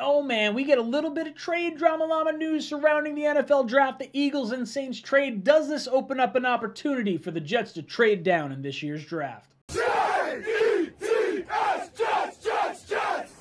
Oh man, we get a little bit of trade drama llama news surrounding the NFL draft. The Eagles and Saints trade. Does this open up an opportunity for the Jets to trade down in this year's draft? Jets, Jets, Jets, Jets!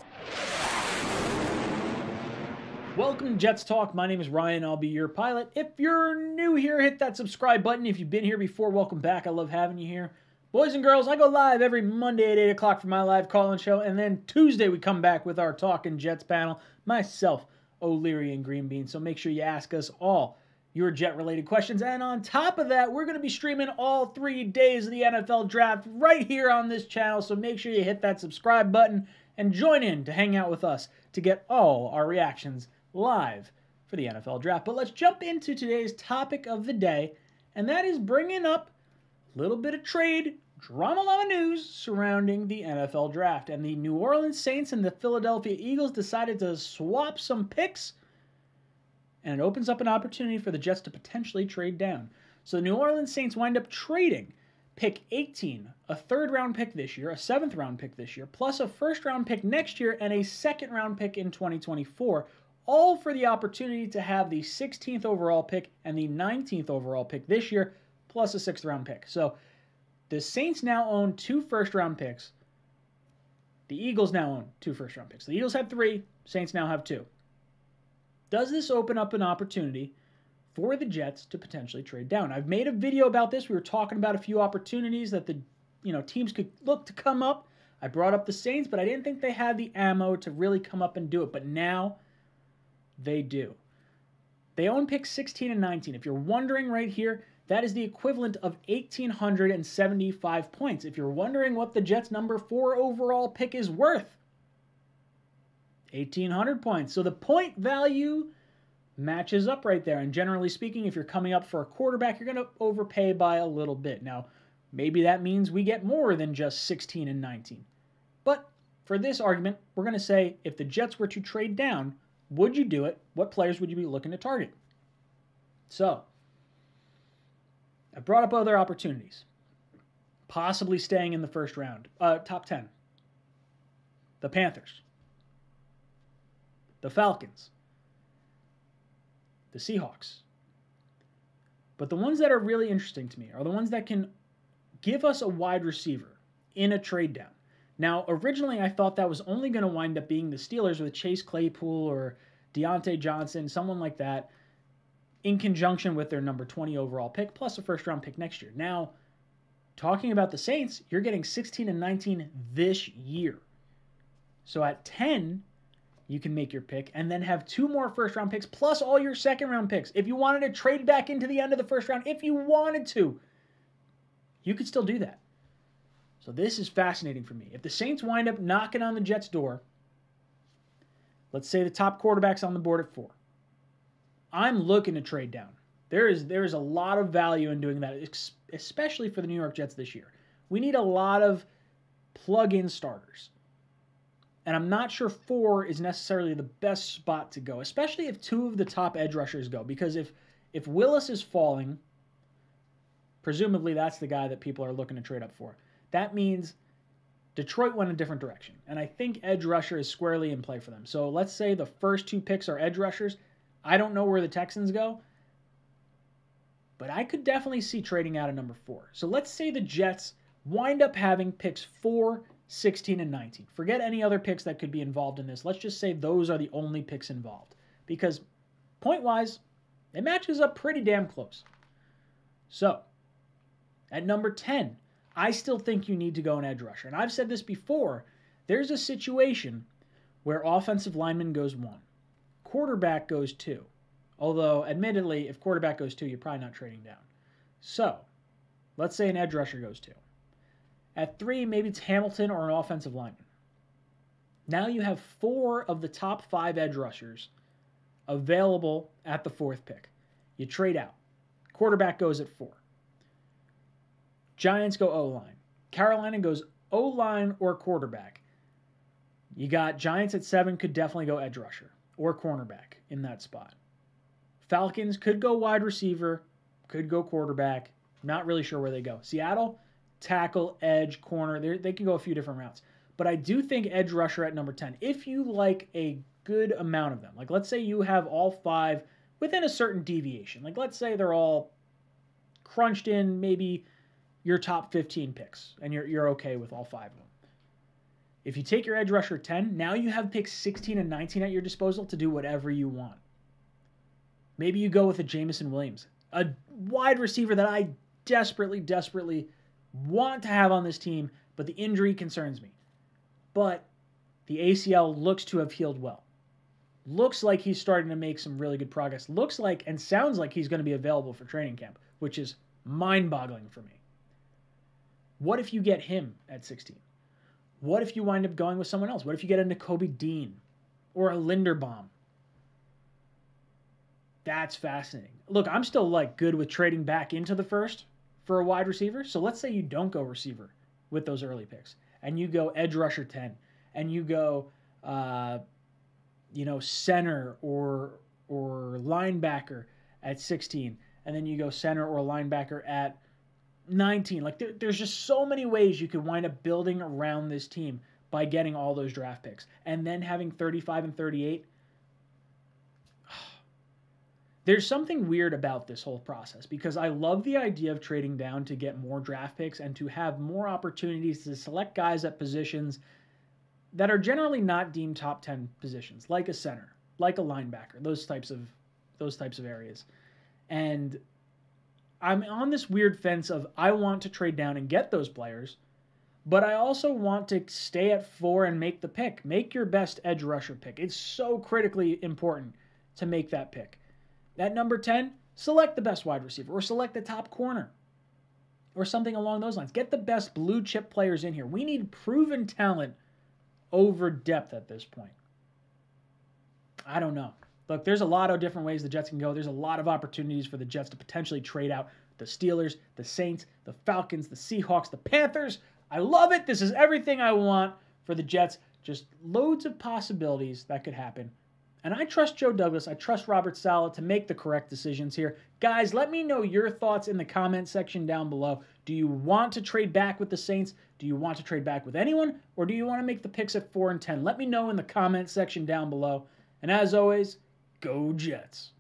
Welcome to Jets Talk. My name is Ryan. I'll be your pilot. If you're new here, hit that subscribe button. If you've been here before, welcome back. I love having you here. Boys and girls, I go live every Monday at 8 o'clock for my live call-in show, and then Tuesday we come back with our Talkin' Jets panel, myself, O'Leary, and Green Bean. So make sure you ask us all your Jet-related questions. And on top of that, we're going to be streaming all 3 days of the NFL Draft right here on this channel. So make sure you hit that subscribe button and join in to hang out with us to get all our reactions live for the NFL Draft. But let's jump into today's topic of the day, and that is bringing up a little bit of trade drama news surrounding the NFL Draft. And the New Orleans Saints and the Philadelphia Eagles decided to swap some picks, and it opens up an opportunity for the Jets to potentially trade down. So the New Orleans Saints wind up trading pick 18, a third-round pick this year, a seventh-round pick this year, plus a first-round pick next year, and a second-round pick in 2024, all for the opportunity to have the 16th overall pick and the 19th overall pick this year, plus a sixth-round pick. So the Saints now own 2 first-round picks. The Eagles now own 2 first-round picks. The Eagles had 3. Saints now have 2. Does this open up an opportunity for the Jets to potentially trade down? I've made a video about this. We were talking about a few opportunities that the teams could look to come up. I brought up the Saints, but I didn't think they had the ammo to really come up and do it. But now they do. They own picks 16 and 19. If you're wondering right here, that is the equivalent of 1,875 points. If you're wondering what the Jets' number 4 overall pick is worth, 1,800 points. So the point value matches up right there. And generally speaking, if you're coming up for a quarterback, you're going to overpay by a little bit. Now, maybe that means we get more than just 16 and 19. But for this argument, we're going to say if the Jets were to trade down, would you do it? What players would you be looking to target? So I brought up other opportunities. Possibly staying in the first round. Top 10. The Panthers. The Falcons. The Seahawks. But the ones that are really interesting to me are the ones that can give us a wide receiver in a trade down. Now, originally I thought that was only going to wind up being the Steelers with Chase Claypool or Deontay Johnson, someone like that, in conjunction with their number 20 overall pick, plus a first-round pick next year. Now, talking about the Saints, you're getting 16 and 19 this year. So at 10, you can make your pick and then have 2 more first-round picks, plus all your second-round picks. If you wanted to trade back into the end of the first round, if you wanted to, you could still do that. So this is fascinating for me. If the Saints wind up knocking on the Jets' door, let's say the top quarterback's on the board at 4. I'm looking to trade down. There is a lot of value in doing that, especially for the New York Jets this year. We need a lot of plug-in starters. And I'm not sure 4 is necessarily the best spot to go, especially if 2 of the top edge rushers go. Because if Willis is falling, presumably that's the guy that people are looking to trade up for. That means Detroit went a different direction. And I think edge rusher is squarely in play for them. So let's say the first 2 picks are edge rushers. I don't know where the Texans go, but I could definitely see trading out of number 4. So let's say the Jets wind up having picks 4, 16, and 19. Forget any other picks that could be involved in this. Let's just say those are the only picks involved. Because point-wise, it matches up pretty damn close. So, at number 10, I still think you need to go an edge rusher. And I've said this before. There's a situation where offensive lineman goes 1. Quarterback goes 2. Although, admittedly, if quarterback goes 2, you're probably not trading down. So, let's say an edge rusher goes 2. At 3, maybe it's Hamilton or an offensive lineman. Now you have 4 of the top 5 edge rushers available at the 4th pick. You trade out. Quarterback goes at 4. Giants go O-line. Carolina goes O-line or quarterback. You got Giants at 7, could definitely go edge rusher or cornerback in that spot. Falcons could go wide receiver, could go quarterback. Not really sure where they go. Seattle, tackle, edge, corner. They can go a few different routes. But I do think edge rusher at number 10. If you like a good amount of them. Like, let's say you have all 5 within a certain deviation. Like, let's say they're all crunched in maybe your top 15 picks, and you're okay with all 5 of them. If you take your edge rusher 10, now you have picks 16 and 19 at your disposal to do whatever you want. Maybe you go with a Jameson Williams, a wide receiver that I desperately, desperately want to have on this team, but the injury concerns me. But the ACL looks to have healed well. Looks like he's starting to make some really good progress. Looks like and sounds like he's going to be available for training camp, which is mind-boggling for me. What if you get him at 16? What if you wind up going with someone else? What if you get a Nakobe Dean or a Linderbaum? That's fascinating. Look, I'm still like good with trading back into the first for a wide receiver. So let's say you don't go receiver with those early picks and you go edge rusher 10 and you go, center or linebacker at 16, and then you go center or linebacker at 19. Like there's just so many ways you could wind up building around this team by getting all those draft picks and then having 35 and 38. There's something weird about this whole process because I love the idea of trading down to get more draft picks and to have more opportunities to select guys at positions that are generally not deemed top 10 positions, like a center, like a linebacker, those types of areas. And I'm on this weird fence of I want to trade down and get those players, but I also want to stay at 4 and make the pick. Make your best edge rusher pick. It's so critically important to make that pick. At number 10, select the best wide receiver or select the top corner or something along those lines. Get the best blue chip players in here. We need proven talent over depth at this point. I don't know. Look, there's a lot of different ways the Jets can go. There's a lot of opportunities for the Jets to potentially trade out the Steelers, the Saints, the Falcons, the Seahawks, the Panthers. I love it. This is everything I want for the Jets. Just loads of possibilities that could happen. And I trust Joe Douglas. I trust Robert Saleh to make the correct decisions here. Guys, let me know your thoughts in the comment section down below. Do you want to trade back with the Saints? Do you want to trade back with anyone? Or do you want to make the picks at 4 and 10? Let me know in the comment section down below. And as always, go Jets.